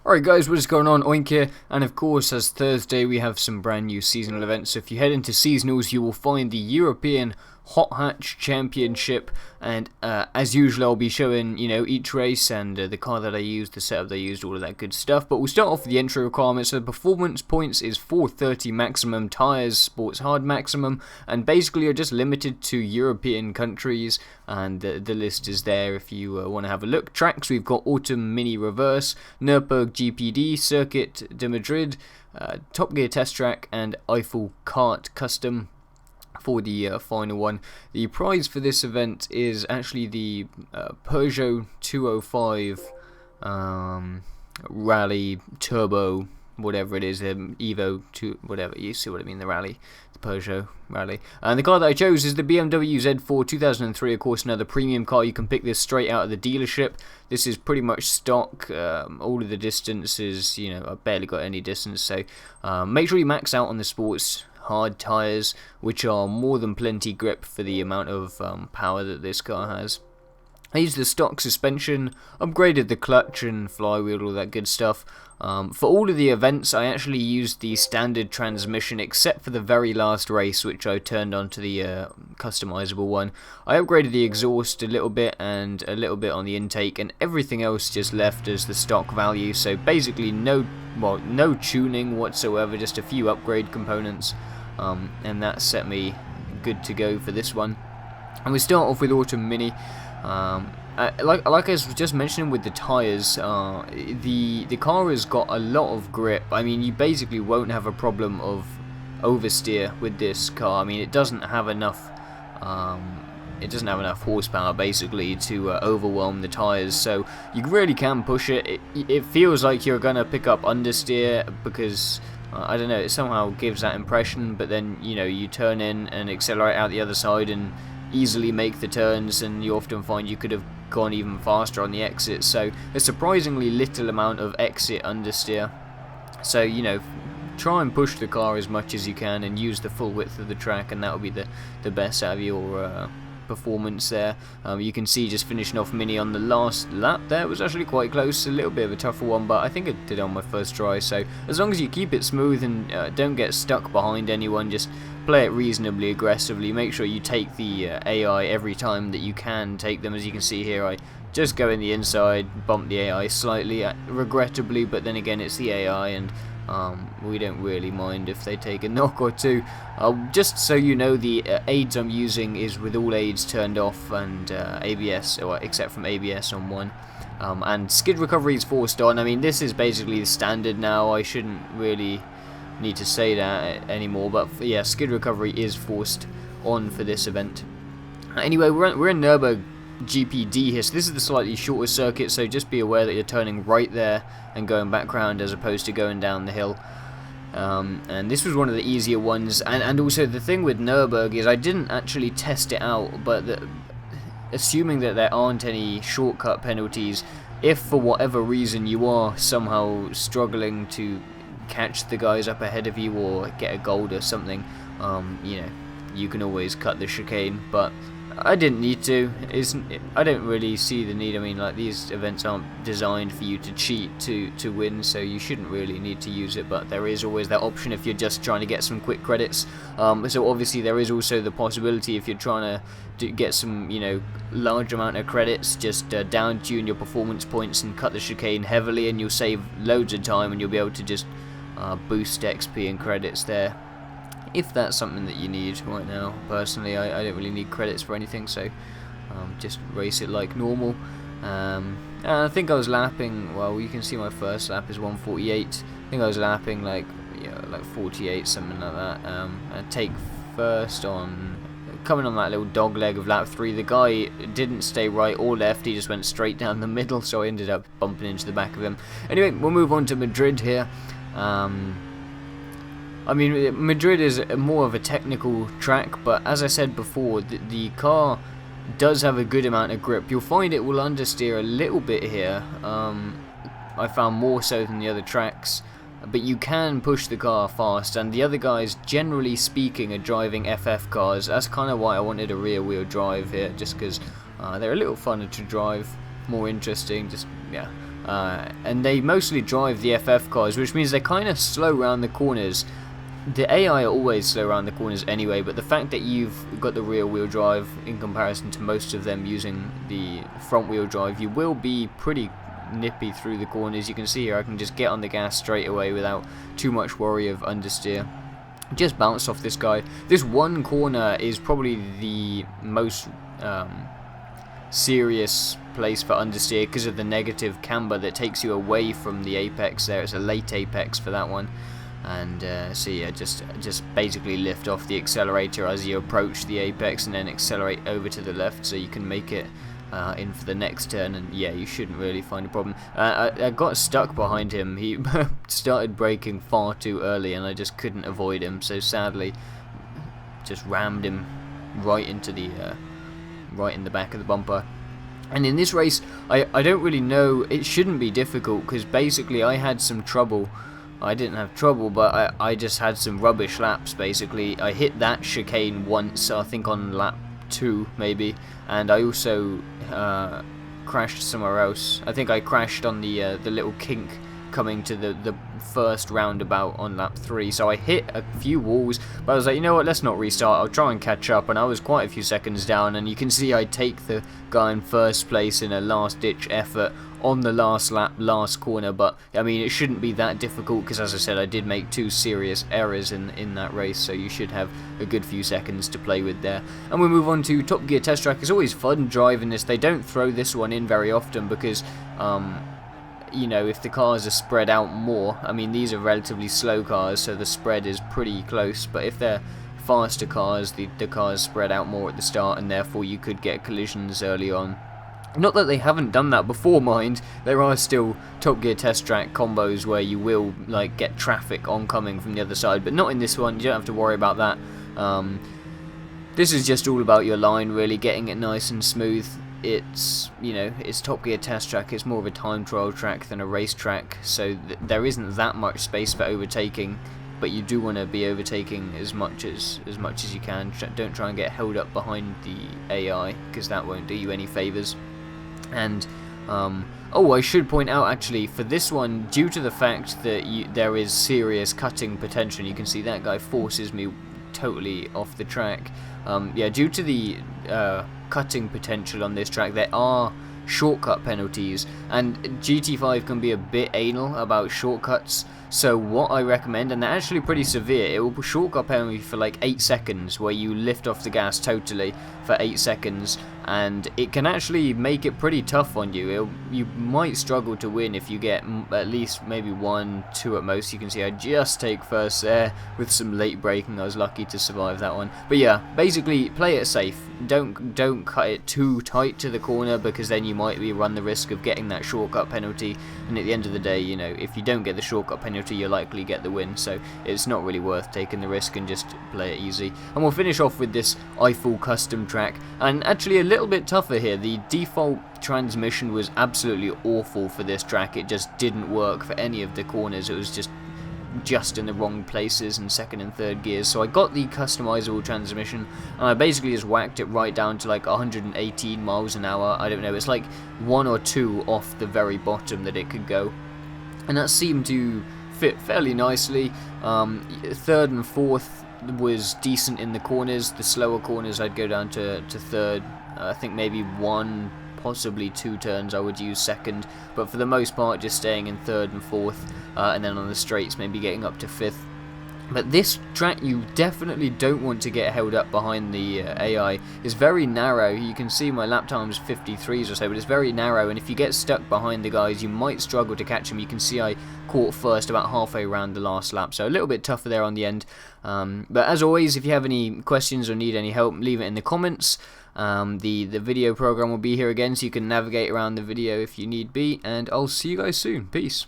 Alright guys, what is going on? Oink here, and of course as Thursday we have some brand new seasonal events. So if you head into seasonals you will find the European Hot Hatch Championship, and as usual I'll be showing each race and the car that I used, the setup they used, all of that good stuff. But we'll start off with the entry requirements. So performance points is 430 maximum, tyres sports hard maximum, and basically you're just limited to European countries, and the list is there if you want to have a look. Tracks, we've got Autumn Mini Reverse, Nürburgring GPD, Circuit de Madrid, Top Gear Test Track, and Eiffel Kart Custom for the final one. The prize for this event is actually the Peugeot 205 Rally Turbo, whatever it is, Evo 2, whatever, you see what I mean, the Rally, the Peugeot Rally. And the car that I chose is the BMW Z4 2003, of course another premium car. You can pick this straight out of the dealership. This is pretty much stock. All of the distances, I've barely got any distance, so make sure you max out on the sports hard tyres, which are more than plenty grip for the amount of power that this car has. I used the stock suspension, upgraded the clutch and flywheel, all that good stuff. For all of the events I actually used the standard transmission, except for the very last race, which I turned onto the customizable one. I upgraded the exhaust a little bit and a little bit on the intake, and everything else just left as the stock value. So basically no tuning whatsoever, just a few upgrade components, and that set me good to go for this one. And we start off with Autumn Mini. Like I was just mentioning with the tyres, the car has got a lot of grip. I mean, you basically won't have a problem of oversteer with this car. I mean, it doesn't have enough horsepower basically to overwhelm the tyres, so you really can push it. It feels like you're gonna pick up understeer because I don't know, it somehow gives that impression, but then you turn in and accelerate out the other side and easily make the turns, and you often find you could have gone even faster on the exit. So a surprisingly little amount of exit understeer. So try and push the car as much as you can and use the full width of the track, and that will be the best out of your performance there. You can see just finishing off Mini on the last lap there. It was actually quite close, a little bit of a tougher one, but I think I did it on my first try. So as long as you keep it smooth and don't get stuck behind anyone, just play it reasonably aggressively. Make sure you take the AI every time that you can take them. As you can see here, I just go in the inside, bump the AI slightly, regrettably, but then again it's the AI, and we don't really mind if they take a knock or two. Just so you know, the aids I'm using is with all aids turned off, and ABS, or except from ABS on one. And skid recovery is forced on. I mean, this is basically the standard now. I shouldn't really need to say that anymore, but yeah, skid recovery is forced on for this event. Anyway, we're in Nürburgring GPD here, so this is the slightly shorter circuit, so just be aware that you're turning right there and going back round as opposed to going down the hill. And this was one of the easier ones, and also the thing with Nürburgring is I didn't actually test it out, but assuming that there aren't any shortcut penalties, if for whatever reason you are somehow struggling to catch the guys up ahead of you or get a gold or something, you can always cut the chicane, but I didn't need to. I don't really see the need. I mean, like, these events aren't designed for you to cheat to win, so you shouldn't really need to use it, but there is always that option if you're just trying to get some quick credits. So obviously there is also the possibility, if you're trying to get some large amount of credits, just down tune your performance points and cut the chicane heavily, and you'll save loads of time, and you'll be able to just boost XP and credits there, if that's something that you need right now. Personally, I don't really need credits for anything, so just race it like normal. And I think I was lapping, well, you can see my first lap is 148. I think I was lapping like 48, something like that. And take first on, coming on that little dog leg of lap 3, the guy didn't stay right or left, he just went straight down the middle, so I ended up bumping into the back of him. Anyway, we'll move on to Madrid here. I mean, Madrid is more of a technical track, but as I said before, the car does have a good amount of grip. You'll find it will understeer a little bit here. I found more so than the other tracks, but you can push the car fast, and the other guys, generally speaking, are driving FF cars. That's kind of why I wanted a rear wheel drive here, just because they're a little funner to drive, more interesting, just, yeah. and they mostly drive the FF cars, which means they're kind of slow around the corners. The AI are always slow around the corners anyway, but the fact that you've got the rear wheel drive in comparison to most of them using the front wheel drive, you will be pretty nippy through the corners. You can see here I can just get on the gas straight away without too much worry of understeer. Just bounced off this guy. This one corner is probably the most serious place for understeer because of the negative camber that takes you away from the apex there. It's a late apex for that one. And so yeah, just basically lift off the accelerator as you approach the apex and then accelerate over to the left so you can make it in for the next turn, and yeah, you shouldn't really find a problem. I got stuck behind him. He started braking far too early and I just couldn't avoid him, so sadly just rammed him right into the right in the back of the bumper. And in this race I don't really know, it shouldn't be difficult because basically I had some trouble. I didn't have trouble, but I just had some rubbish laps basically. I hit that chicane once, I think on lap 2 maybe, and I also crashed somewhere else. I think I crashed on the little kink coming to the first roundabout on lap 3, so I hit a few walls, but I was like, you know what, let's not restart, I'll try and catch up, and I was quite a few seconds down, and you can see I take the guy in first place in a last ditch effort on the last lap, last corner. But I mean, it shouldn't be that difficult because, as I said, I did make 2 serious errors in that race, so you should have a good few seconds to play with there. And we move on to Top Gear Test Track. It's always fun driving this. They don't throw this one in very often because you know, if the cars are spread out more, I mean, these are relatively slow cars, so the spread is pretty close, but if they're faster cars, the cars spread out more at the start, and therefore you could get collisions early on. Not that they haven't done that before, mind. There are still Top Gear Test Track combos where you will like get traffic oncoming from the other side, but not in this one. You don't have to worry about that. This is just all about your line, really, getting it nice and smooth. It's, you know, it's Top Gear Test Track. It's more of a time trial track than a race track, so there isn't that much space for overtaking. But you do want to be overtaking as much as you can. Don't try and get held up behind the AI, because that won't do you any favors. And oh, I should point out actually, for this one, due to the fact that there is serious cutting potential, you can see that guy forces me totally off the track. Yeah, due to the cutting potential on this track, there are shortcut penalties, and GT5 can be a bit anal about shortcuts. So what I recommend, and they're actually pretty severe, it will shortcut penalty for like 8 seconds, where you lift off the gas totally for 8 seconds, and it can actually make it pretty tough on you. You might struggle to win if you get at least maybe 1, 2 at most. You can see I just take first there with some late braking. I was lucky to survive that one. But yeah, basically play it safe. Don't cut it too tight to the corner, because then you might run the risk of getting that shortcut penalty, and at the end of the day, you know, if you don't get the shortcut penalty, you'll likely get the win, so it's not really worth taking the risk, and just play it easy. And we'll finish off with this Eiffel custom track, and actually a little bit tougher here. The default transmission was absolutely awful for this track. It just didn't work for any of the corners. It was just in the wrong places in second and third gears, so I got the customizable transmission, and I basically just whacked it right down to like 118 miles an hour. I don't know, it's like 1 or 2 off the very bottom that it could go, and that seemed to fit fairly nicely. Third and fourth was decent in the corners. The slower corners I'd go down to third. I think maybe 1, possibly 2 turns I would use second, but for the most part just staying in third and fourth, and then on the straights maybe getting up to fifth. But this track, you definitely don't want to get held up behind the AI. It's very narrow. You can see my lap time's 53s or so, but it's very narrow, and if you get stuck behind the guys, you might struggle to catch them. You can see I caught first about halfway around the last lap, so a little bit tougher there on the end. But as always, if you have any questions or need any help, leave it in the comments. The video program will be here again, so you can navigate around the video if you need be, and I'll see you guys soon. Peace.